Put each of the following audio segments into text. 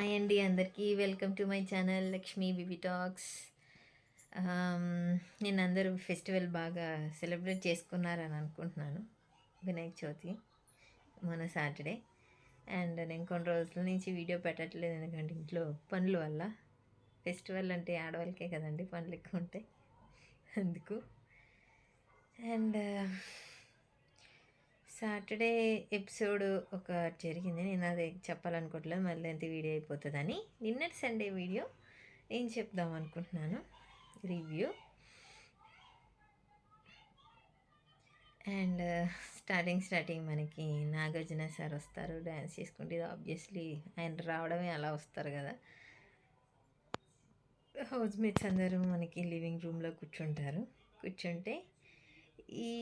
Hi అండి అందరికీ welcome to my channel Lakshmi BB talks. నేను అందరూ ఫెస్టివల్ బాగా సెలబ్రేట్ చేసుకున్నారని అనుకుంటున్నాను. వినాయక చవితి మొన్న సాటర్డే. అండ్ నేను కొన్ని రోజుల నుంచి వీడియో పెట్టట్లేదు, ఎందుకంటే ఇంట్లో పనుల వల్ల. ఫెస్టివల్ అంటే ఆడవాళ్ళకే కదండి పనులు ఎక్కువ ఉంటాయి, అందుకు. అండ్ సాటర్డే ఎపిసోడ్ ఒక జరిగింది, నేను అది చెప్పాలనుకోవట్లేదు, మళ్ళీ ఎంత వీడియో అయిపోతుందని. నిన్నటి సండే వీడియో ఏం చెప్దాం అనుకుంటున్నాను, రివ్యూ. అండ్ స్టార్టింగ్ మనకి నాగార్జున సార్ వస్తారు డ్యాన్స్ చేసుకుంటే. ఇది ఆబ్వియస్లీ ఆయన రావడమే అలా వస్తారు కదా. హౌస్ మేట్స్ అందరూ మనకి లివింగ్ రూమ్లో కూర్చుంటే ఈ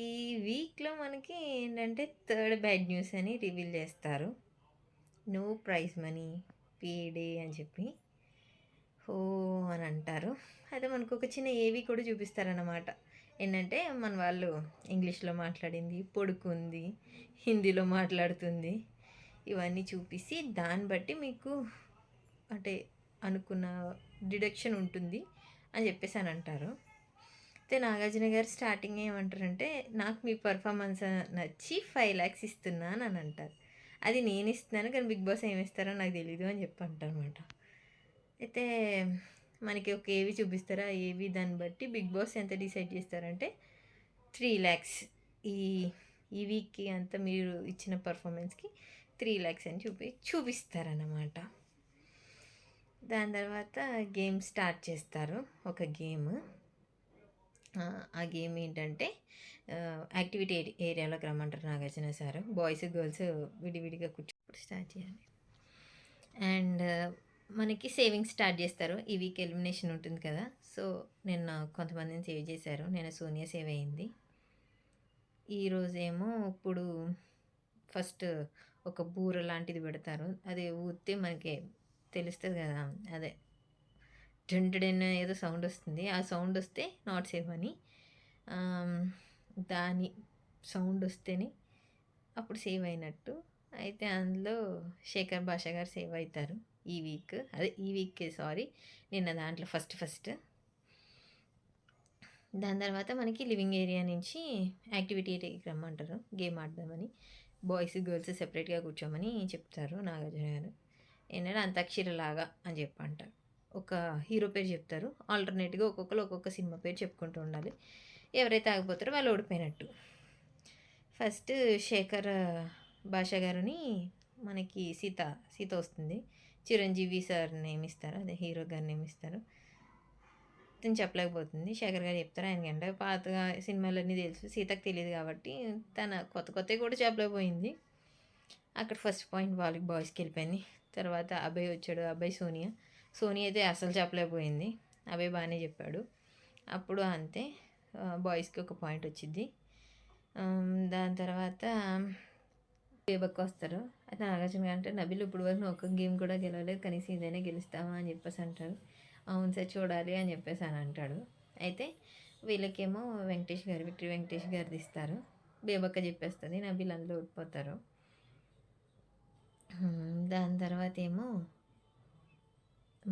వీక్లో మనకి ఏంటంటే థర్డ్ బ్యాడ్ న్యూస్ అని రివీల్ చేస్తారు. నో ప్రైజ్ మనీ, పేడే అని చెప్పి హో అని అంటారు. అయితే మనకు ఒక చిన్న ఏవి కూడా చూపిస్తారన్నమాట. ఏంటంటే మన వాళ్ళు ఇంగ్లీష్లో మాట్లాడింది, పడుకుంది, హిందీలో మాట్లాడుతుంది, ఇవన్నీ చూపిస్తే దాన్ని బట్టి మీకు అంటే అనుకున్న డిడక్షన్ ఉంటుంది అని చెప్పేసి అని అంటారు. అయితే నాగార్జున గారు స్టార్టింగ్ ఏమంటారంటే, నాకు మీ పర్ఫార్మెన్స్ నచ్చి 5 lakhs ఇస్తున్నాను అని అంటారు. అది నేను ఇస్తున్నాను, కానీ బిగ్ బాస్ ఏమి ఇస్తారో నాకు తెలీదు అని చెప్పి అంటారనమాట. అయితే మనకి ఒక ఏవి చూపిస్తారా, ఏవి దాన్ని బట్టి బిగ్ బాస్ ఎంత డిసైడ్ చేస్తారంటే 3 lakhs. ఈ ఈ వీక్కి అంతా మీరు ఇచ్చిన పర్ఫార్మెన్స్కి 3 lakhs అని చూపిస్తారన్నమాట. దాని తర్వాత గేమ్ స్టార్ట్ చేస్తారు. ఒక గేమ్, ఆ గేమ్ ఏంటంటే యాక్టివిటీ ఏరియాలోకి రమ్మంటారు నాగార్జున సార్. బాయ్స్ గర్ల్స్ విడివిడిగా కూర్చోప్పుడు స్టార్ట్ చేయాలి. అండ్ మనకి సేవింగ్ స్టార్ట్ చేస్తారు. ఈ వీక్ ఎలిమినేషన్ ఉంటుంది కదా, సో నేను కొంతమందిని సేవ్ చేశారు. నేను సోనియా సేవ్ అయింది. ఈరోజేమో ఇప్పుడు ఫస్ట్ ఒక బూర లాంటిది పెడతారు, అది ఊస్తే మనకి తెలుస్తుంది కదా, అదే డంటడెన్ ఏదో సౌండ్ వస్తుంది. ఆ సౌండ్ వస్తే నాట్ సేఫ్ అని, దాని సౌండ్ వస్తేనే అప్పుడు సేవ్ అయినట్టు. అయితే అందులో శేఖర్ భాష గారు సేవ్ అవుతారు ఈ వీక్. అదే ఈ వీక్ సారీ, నిన్న దాంట్లో ఫస్ట్. దాని తర్వాత మనకి లివింగ్ ఏరియా నుంచి యాక్టివిటీ ఏరియాకి రమ్మంటారు గేమ్ ఆడదామని. బాయ్స్ గర్ల్స్ సెపరేట్గా కూర్చోమని చెప్తారు నాగార్జున గారు. ఏంటంటే అంతాక్షరిలాగా అని చెప్పి అంటారు. ఒక హీరో పేరు చెప్తారు, ఆల్టర్నేట్గా ఒక్కొక్కరు ఒక్కొక్క సినిమా పేరు చెప్పుకుంటూ ఉండాలి. ఎవరైతే ఆగిపోతారో వాళ్ళు ఓడిపోయినట్టు. ఫస్ట్ శేఖర్ భాష గారిని మనకి సీత వస్తుంది. చిరంజీవి సార్ నేమిస్తారు, అదే హీరో గారు నేమిస్తారు. తను చెప్పలేకపోతుంది. శేఖర్ గారు చెప్తారు. ఆయనకంటే పాతగా సినిమాలన్నీ తెలుసు, సీతకు తెలియదు కాబట్టి తన కొత్త కూడా చెప్పలేకపోయింది. అక్కడ ఫస్ట్ పాయింట్ వాళ్ళకి బాయ్స్కి వెళ్ళిపోయింది. తర్వాత అభయ్ వచ్చాడు, అభయ్ సోనియా అయితే అసలు చెప్పలేకపోయింది. అభయ్ బాగానే చెప్పాడు. అప్పుడు అంతే, బాయ్స్కి ఒక పాయింట్ వచ్చింది. దాని తర్వాత బేబక్ వస్తారు. అయితే నాగార్జున గారు అంటే, నబిల్ ఇప్పుడు వరకు ఒక గేమ్ కూడా గెలవలేదు, కనీసం ఇదైనా గెలుస్తావా అని చెప్పేసి అంటారు. అవును సార్ చూడాలి అని చెప్పేసి అని అంటాడు. అయితే వీళ్ళకేమో విక్టరీ వెంకటేష్ గారిది ఇస్తారు. బేబక్క చెప్పేస్తుంది, నబిల్ అందులో ఓడిపోతారు. దాని తర్వాత ఏమో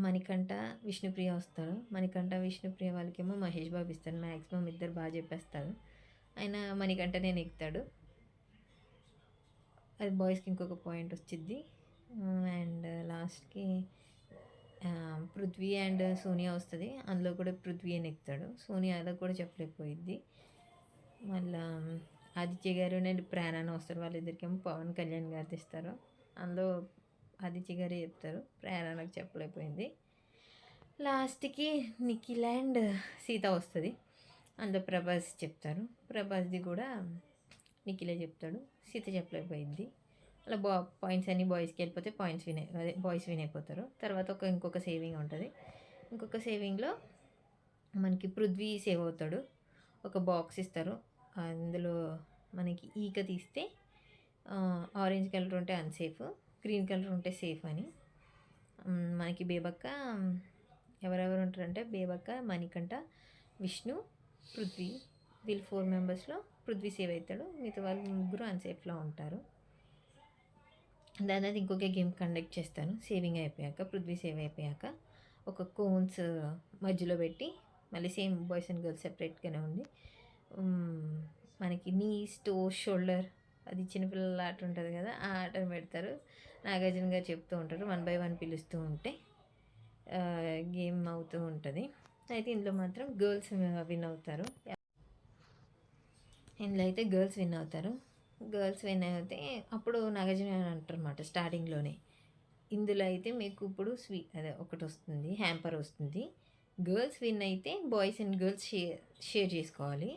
మణికంఠ విష్ణుప్రియ వస్తారు. మణికంఠ విష్ణుప్రియ వాళ్ళకేమో మహేష్ బాబు ఇస్తారు. మ్యాక్సిమం ఇద్దరు బాగా చెప్పేస్తారు. ఆయన మణికంఠనే నెగ్గుతాడు. అది బాయ్స్కి ఇంకొక పాయింట్ వచ్చింది. అండ్ లాస్ట్కి పృథ్వీ అండ్ సోనియా వస్తుంది. అందులో కూడా పృథ్వీ నెక్కుతాడు. సోనియాలో కూడా చెప్పలేకపోయింది. మళ్ళీ ఆదిత్య గారు అండ్ ప్రాణాన్ని వస్తారు. వాళ్ళిద్దరికేమో పవన్ కళ్యాణ్ గారు తెస్తారు. అందులో ఆదిత్య గారే చెప్తారు, ప్రాణానికి చెప్పలేకపోయింది. లాస్ట్కి నిఖిల్ అండ్ సీత వస్తుంది. అందులో ప్రభాస్ చెప్తారు. ప్రభాస్ది కూడా నిఖిలే చెప్తాడు, సీత చెప్పలేకపోయింది. అలా పాయింట్స్ అన్నీ బాయ్స్కి వెళ్ళిపోతే బాయ్స్ విన్ అయిపోతారు. తర్వాత ఇంకొక సేవింగ్ ఉంటుంది. ఇంకొక సేవింగ్లో మనకి పృథ్వీ సేవ్ అవుతాడు. ఒక బాక్స్ ఇస్తారు, అందులో మనకి ఈక తీస్తే ఆరెంజ్ కలర్ ఉంటే అన్సేఫ్, గ్రీన్ కలర్ ఉంటే సేఫ్ అని. మనకి బేబక్క ఎవరెవరు ఉంటారంటే బేబక్క, మణికంఠ, విష్ణు, పృథ్వీ, వీళ్ళు 4 మెంబర్స్లో పృథ్వీ సేవ్ అవుతాడు. మిగతా వాళ్ళు ముగ్గురు అన్సేఫ్లో ఉంటారు. దాని తర్వాత ఇంకొక గేమ్ కండక్ట్ చేస్తాను. సేవింగ్ అయిపోయాక, పృథ్వీ సేవ్ అయిపోయాక ఒక కోన్స్ మధ్యలో పెట్టి మళ్ళీ సేమ్ బాయ్స్ అండ్ గర్ల్స్ సెపరేట్గానే ఉంది. మనకి నీస్, టోస్, షోల్డర్, అది చిన్నపిల్లల ఆట ఉంటుంది కదా, ఆ ఆటను పెడతారు. నాగార్జున గారు చెప్తూ ఉంటారు, 1 by 1 పిలుస్తూ ఉంటే గేమ్ అవుతూ ఉంటుంది. అయితే ఇందులో మాత్రం గర్ల్స్ విన్ అవుతారు. ఇందులో అయితే గర్ల్స్ విన్ అవుతారు. గర్ల్స్ విన్ అయితే అప్పుడు నాగార్జున గారు అంటారన్నమాట స్టార్టింగ్లోనే, ఇందులో అయితే మీకు ఇప్పుడు అదే ఒకటి వస్తుంది, హ్యాంపర్ వస్తుంది. గర్ల్స్ విన్ అయితే బాయ్స్ అండ్ గర్ల్స్ షేర్ చేసుకోవాలి.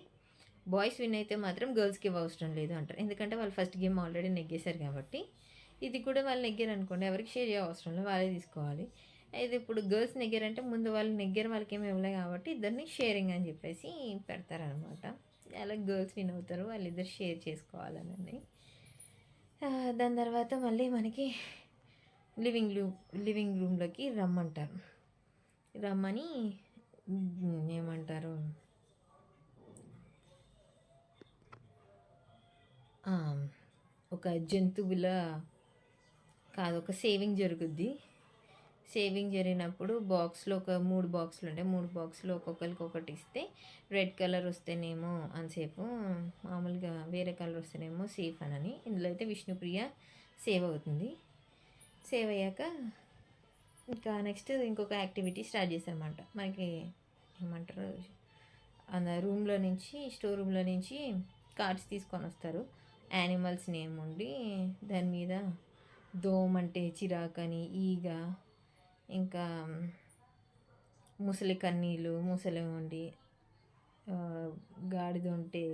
బాయ్స్ విన్ అయితే మాత్రం గర్ల్స్కి అవసరం లేదు అంటారు. ఎందుకంటే వాళ్ళు ఫస్ట్ గేమ్ ఆల్రెడీ నెగ్గేశారు కాబట్టి, ఇది కూడా వాళ్ళు నెగ్గారు అనుకోండి, ఎవరికి షేర్ చేయ అవసరం లేదు, వాళ్ళే తీసుకోవాలి. అయితే ఇప్పుడు గర్ల్స్ నెగ్గారంటే ముందు వాళ్ళు నెగ్గారు, వాళ్ళకి ఏమి ఇవ్వలేదు కాబట్టి ఇద్దరిని షేరింగ్ అని చెప్పేసి పెడతారనమాట. అలా గర్ల్స్ విన్ అవుతారు, వాళ్ళిద్దరు షేర్ చేసుకోవాలని. దాని తర్వాత మళ్ళీ మనకి లివింగ్ రూమ్లోకి రమ్మంటారు. రమ్మని ఏమంటారు, ఒక జంతువుల కాదు, ఒక సేవింగ్ జరుగుద్ది. సేవింగ్ జరిగినప్పుడు బాక్స్లో ఒక 3 బాక్సులు ఉంటాయి. 3 బాక్స్లో ఒక్కొక్కరికి ఒకటి ఇస్తే, రెడ్ కలర్ వస్తేనేమో అన్సేఫ్, మామూలుగా వేరే కలర్ వస్తేనేమో సేఫ్ అని. ఇందులో అయితే విష్ణుప్రియ సేవ్ అవుతుంది. సేవ్ అయ్యాక ఇంకా నెక్స్ట్ ఇంకొక యాక్టివిటీ స్టార్ట్ చేశారన్నమాట. మనకి ఏమంటారు, రూమ్లో నుంచి, స్టోర్ రూమ్లో నుంచి కార్డ్స్ తీసుకొని వస్తారు. యానిమల్స్ నేమ్ ఉండి దాని మీద దోమ అంటే చిరాకని, ఈగ, ఇంకా ముసలి కన్నీళ్ళు, ముసలి ఉండి, గాడిద ఉంటే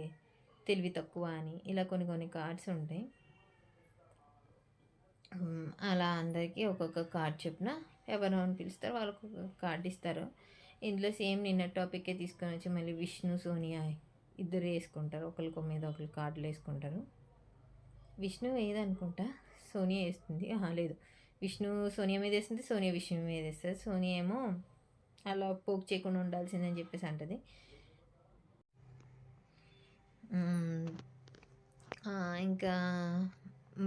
తెలివి తక్కువ అని, ఇలా కొన్ని కార్డ్స్ ఉంటాయి. అలా అందరికీ ఒక్కొక్క కార్డ్ చొప్పున ఎవరో అని పిలుస్తారు, వాళ్ళకు ఒక కార్డ్ ఇస్తారు. ఇందులో సేమ్ నిన్న టాపిక్కే తీసుకొని వచ్చి మళ్ళీ విష్ణు, సోనియా ఇద్దరు వేసుకుంటారు, ఒకరికి మీద ఒకరు కార్డులు వేసుకుంటారు. విష్ణు వేయదనుకుంటా, సోనియా వేస్తుంది. లేదు, విష్ణు సోనియా మీద వేస్తుంది, సోనియా విష్ణు మీద వేస్తుంది. సోనియా ఏమో అలా పోక్ చేయకుండా ఉండాల్సిందని చెప్పేసి అంటది. ఇంకా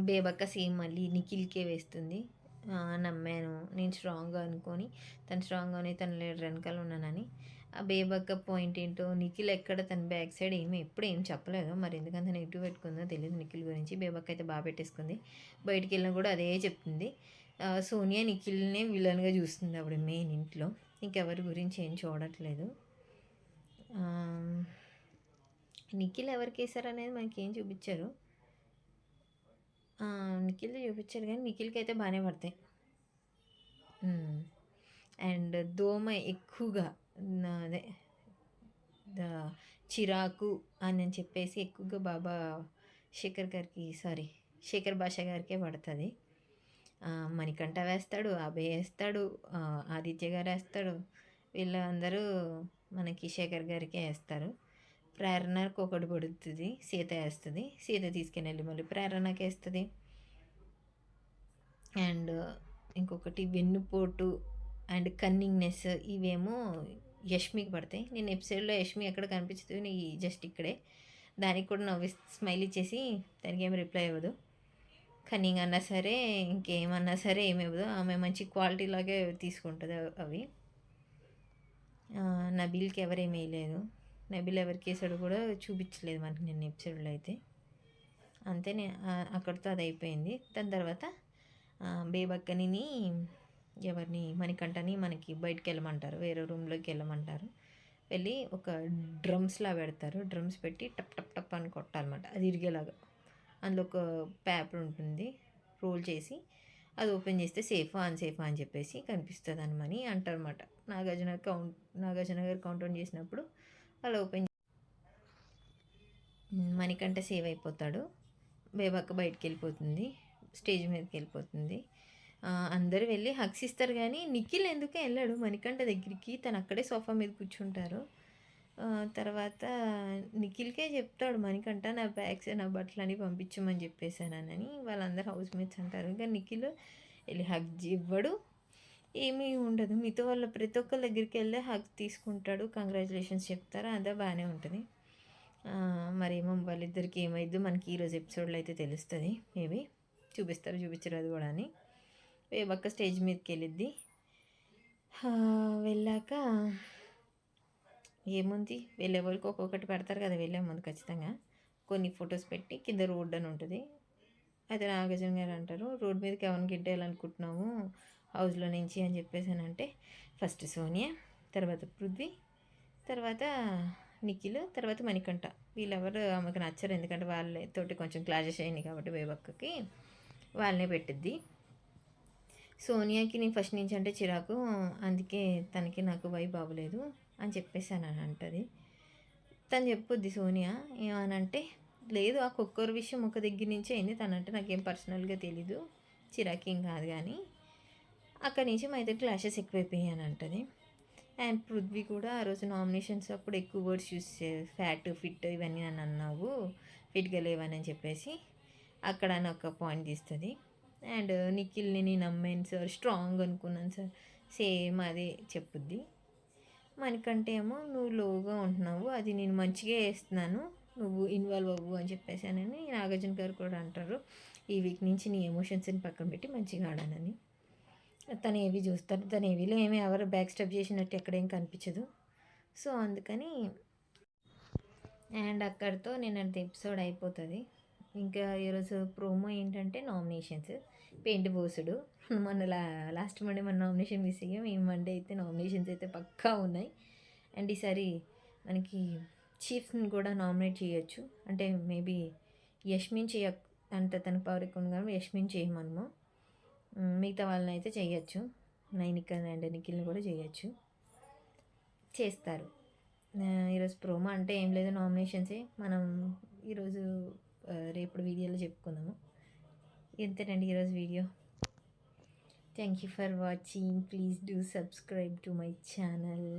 బేబక్క సేమ్ మళ్ళీ నిఖిల్కే వేస్తుంది. నమ్మాను, నేను స్ట్రాంగ్గా అనుకొని, తను స్ట్రాంగ్గానే తన లీడర్ వెనకాల ఉన్నానని. ఆ బేబక్క పాయింట్ ఏంటో, నిఖిల్ ఎక్కడ తన బ్యాక్ సైడ్ ఎప్పుడు ఏం చెప్పలేదు, మరి ఎందుకంత నెగిటివ్ పెట్టుకుందో తెలియదు నిఖిల్ గురించి. బేబక్క అయితే బాగా పెట్టేసుకుంది, బయటికి వెళ్ళినా కూడా అదే చెప్తుంది. సోనియా నిఖిల్నే విలన్గా చూస్తుంది అప్పుడు మెయిన్ ఇంట్లో, ఇంకెవరి గురించి ఏం చూడట్లేదు. నిఖిల్ ఎవరికి వేశారు అనేది మనకి ఏం చూపించారు, నిఖిల్ చూపించారు కానీ నిఖిల్కి అయితే బాగానే పడతాయి. అండ్ దోమ ఎక్కువగా అదే చిరాకు అని చెప్పేసి ఎక్కువగా బాబా శేఖర్ భాష గారికే పడుతుంది. మణికంఠ వేస్తాడు, అభయ్ వేస్తాడు, ఆదిత్య గారు వేస్తాడు, వీళ్ళందరూ మనకి శేఖర్ గారికే వేస్తారు. ప్రేరణకు ఒకటి పడుతుంది, సీత వేస్తుంది, సీత తీసుకెళ్ళి మళ్ళీ ప్రేరణకి వేస్తుంది. అండ్ ఇంకొకటి వెన్నుపోటు అండ్ కన్నింగ్నెస్, ఇవేమో యష్మికి పడతాయి. నేను ఎపిసోడ్లో యష్మి ఎక్కడ కనిపించుతుంది, జస్ట్ ఇక్కడే. దానికి కూడా నవ్వి స్మైల్ ఇచ్చేసి దానికి ఏమి రిప్లై ఇవ్వదు. కన్నింగ్ అన్నా సరే, ఇంకేమన్నా సరే ఏమి ఇవ్వదు, ఆమె మంచి క్వాలిటీ లాగే తీసుకుంటుంది అవి. నబీల్కి ఎవరేమీ వేయలేదు, నబీల్ ఎవరికి వేసాడు కూడా చూపించలేదు మనకి నిన్న ఎపిసోడ్లో అయితే. అంతేనే, అక్కడితో అది అయిపోయింది. దాని తర్వాత బేబక్కని ఎవరిని, మణికంఠని మనకి బయటకు వెళ్ళమంటారు, వేరే రూమ్లోకి వెళ్ళమంటారు. వెళ్ళి ఒక డ్రమ్స్లా పెడతారు, డ్రమ్స్ పెట్టి టప్ టప్ టప్ అని కొట్టాలన్నమాట, అది ఇరిగేలాగా. అందులో ఒక పేపర్ ఉంటుంది, రోల్ చేసి అది ఓపెన్ చేస్తే సేఫా అన్సేఫా అని చెప్పేసి కనిపిస్తుంది అని అంటారన్నమాట. నాగార్జున గారు కౌంట్ ఆన్ చేసినప్పుడు అలా ఓపెన్, మణికంఠ సేవ్ అయిపోతాడు, బేబక్క బయటికి వెళ్ళిపోతుంది, స్టేజ్ మీదకి వెళ్ళిపోతుంది. అందరూ వెళ్ళి హగ్స్ ఇస్తారు కానీ నిఖిల్ ఎందుకు వెళ్ళాడు మణికంఠ దగ్గరికి, తను అక్కడే సోఫా మీద కూర్చుంటారు. తర్వాత నిఖిల్కే చెప్తాడు మణికంఠ, నా బ్యాగ్స్ నా బట్టలు అని పంపించమని చెప్పేశానని. వాళ్ళందరూ హౌస్ మేట్స్ అంటారు, ఇంకా నిఖిల్ వెళ్ళి హగ్ ఇవ్వడు, ఏమీ ఉండదు. మిగతా వాళ్ళ ప్రతి ఒక్కరి దగ్గరికి వెళ్ళి హగ్ తీసుకుంటాడు, కంగ్రాచులేషన్స్ చెప్తారు, అదే బాగానే ఉంటుంది. మరేమో వాళ్ళిద్దరికి ఏమైద్దో మనకి ఈరోజు ఎపిసోడ్లో అయితే తెలుస్తుంది మేబీ. చూపిస్తారు చూపించరు అది కూడా అని. బేబక్క స్టేజ్ మీదకి వెళ్ళిద్ది. వెళ్ళాక ఏముంది, వెళ్ళే వాళ్ళకి ఒక్కొక్కటి పెడతారు కదా వెళ్ళే ముందు ఖచ్చితంగా. కొన్ని ఫొటోస్ పెట్టి కింద రోడ్ అని ఉంటుంది. అయితే నాగార్జున గారు అంటారు, రోడ్ మీదకి ఎవరిని గిట్టేయాలనుకుంటున్నాము హౌస్లో నుంచి అని చెప్పేసానంటే, ఫస్ట్ సోనియా, తర్వాత పృథ్వీ, తర్వాత నిఖిల్, తర్వాత మణికంఠ. వీళ్ళెవరు ఆమెకు నచ్చరు, ఎందుకంటే వాళ్ళతోటి కొంచెం క్లాషెస్ అయినాయి కాబట్టి బేబక్కకి వాళ్ళనే పెట్టిద్ది. సోనియాకి నేను ఫస్ట్ నుంచి అంటే చిరాకు, అందుకే తనకి నాకు వైబ్ అవ్వలేదు అని చెప్పేసాను అని అంటది. తను చెప్పుద్ది సోనియా ఏమనంటే, లేదు ఆ కుక్కర్ విషయం ఒక దగ్గర నుంచే అయింది, తనంటే నాకేం పర్సనల్గా తెలీదు, చిరాకేం కాదు కానీ అక్కడి నుంచి మా ఇద్దరు క్లాషెస్ ఎక్కువైపోయాయి అని అంటది. అండ్ పృథ్వీ కూడా ఆ రోజు నామినేషన్స్ అప్పుడు ఎక్కువ వర్డ్స్ యూస్ ఫ్యాట్ ఫిట్ ఇవన్నీ నన్ను అన్నావు, ఫిట్గా లేవని చెప్పేసి అక్కడ అని ఒక పాయింట్ తీస్తుంది. అండ్ నిఖిల్ని నేను నమ్మాను సార్, స్ట్రాంగ్ అనుకున్నాను సార్, సేమ్ అదే చెప్పుద్ది. మనకంటే ఏమో నువ్వు లోగా ఉంటున్నావు, అది నేను మంచిగా వేస్తున్నాను, నువ్వు ఇన్వాల్వ్ అవ్వు అని చెప్పేసానని నాగార్జున గారు కూడా అంటారు. ఈ వీక్ నుంచి నీ ఎమోషన్స్ని పక్కన పెట్టి మంచిగా ఆడానని. తను ఏవి చూస్తారు, తను ఏవిలో ఏమి ఎవరు బ్యాక్ స్టెప్ చేసినట్టు ఎక్కడేం కనిపించదు. సో అందుకని అండ్ అక్కడితో నిన్నటి ఎపిసోడ్ అయిపోతుంది. ఇంకా ఈరోజు ప్రోమో ఏంటంటే నామినేషన్స్, పెయింట్ పోసుడు. మొన్న లాస్ట్ మండే మన నామినేషన్ మిస్ అయ్యాం, ఈ మండే అయితే నామినేషన్స్ అయితే పక్కా ఉన్నాయి. అండ్ ఈసారి మనకి చీఫ్ని కూడా నామినేట్ చేయొచ్చు, అంటే మేబీ యష్మిన్ చేయ అంటే తన పవర్ ఎక్కువ కానీ యష్మిన్ చేయమనము, మిగతా వాళ్ళని అయితే చేయొచ్చు, నైనిక అండ్ నిఖిల్ని కూడా చేయొచ్చు, చేస్తారు. ఈరోజు ప్రోమో అంటే ఏం లేదు, నామినేషన్సే. మనం ఈరోజు రేపు వీడియోలో చెప్పుకుందాము. ఇంతేనండి ఈరోజు video. Thank you for watching. Please do subscribe to my channel.